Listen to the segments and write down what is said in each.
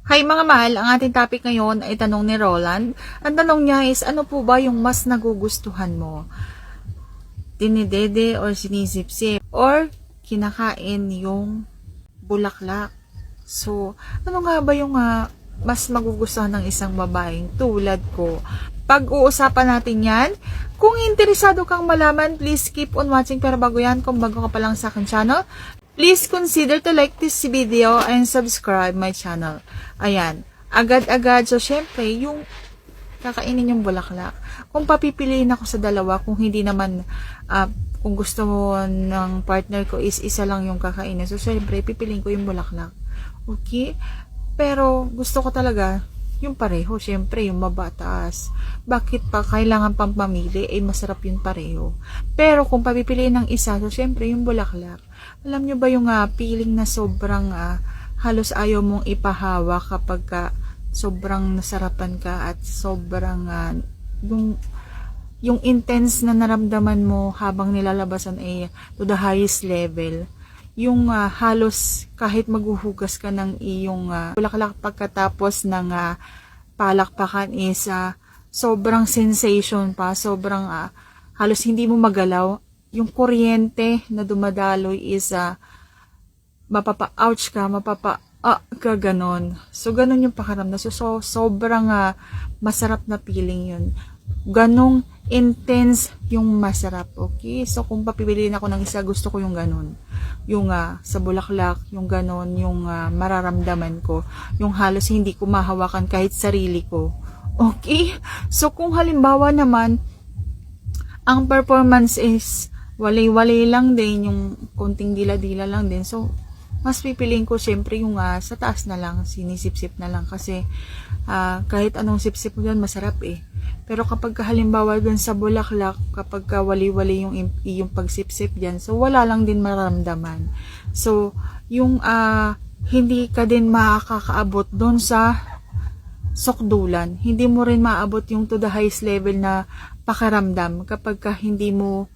Hi mga mahal, ang ating topic ngayon ay tanong ni Roland. Ang tanong niya is, ano po ba yung mas nagugustuhan mo? Dinidede or sinisipsip? Or kinakain yung bulaklak? So, ano nga ba yung mas magugustuhan ng isang babaeng tulad ko? Pag-uusapan natin yan. Kung interesado kang malaman, please keep on watching. Pero bago yan, kung bago ka pa lang sa akin channel, please consider to like this video and subscribe my channel. Ayan, agad-agad. So, syempre, yung kakainin yung bulaklak. Kung papipiliin ako sa dalawa, kung hindi naman, kung gusto mo ng partner ko is isa lang yung kakainin. So, syempre, pipiliin ko yung bulaklak. Okay? Pero, gusto ko talaga yung pareho. Syempre, yung mabataas. Bakit pa kailangan pang pamili? Eh, masarap yung pareho. Pero, kung papipiliin ng isa, so, syempre, yung bulaklak. Alam nyo ba yung feeling na sobrang halos ayaw mong ipahawa kapag sobrang nasarapan ka at sobrang yung intense na naramdaman mo habang nilalabasan ay to the highest level. Yung halos kahit maghuhugas ka ng iyong bulaklak pagkatapos ng palakpakan is sobrang sensation pa, sobrang halos hindi mo magalaw. Yung kuryente na dumadaloy is mapapa-ouch ka, ka ganon. So, ganon yung pakaramdam. So sobrang masarap na feeling yun. Ganong intense yung masarap. Okay? So, kung papipiliin ako ng isa, gusto ko yung ganon. Yung sa bulaklak, yung ganon, yung mararamdaman ko. Yung halos hindi ko mahawakan kahit sarili ko. Okay? So, kung halimbawa naman, ang performance is walay-walay lang din, yung konting dila-dila lang din. So, mas pipiliin ko syempre yung sa taas na lang, sinisip-sip na lang. Kasi, kahit anong sip-sip mo dyan, masarap eh. Pero kapag halimbawa dun sa bulaklak, kapag wali-wali yung pagsip-sip dyan, so wala lang din mararamdaman. So, yung hindi ka din makakaabot dun sa sukdulan. Hindi mo rin maabot yung to the highest level na pakaramdam kapag hindi mo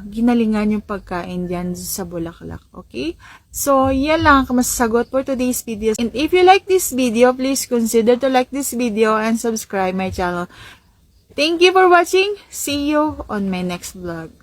ginalingan yung pagkain dyan sa bulaklak. Okay? So, yan lang ang masasagot for today's video. And if you like this video, please consider to like this video and subscribe my channel. Thank you for watching. See you on my next vlog.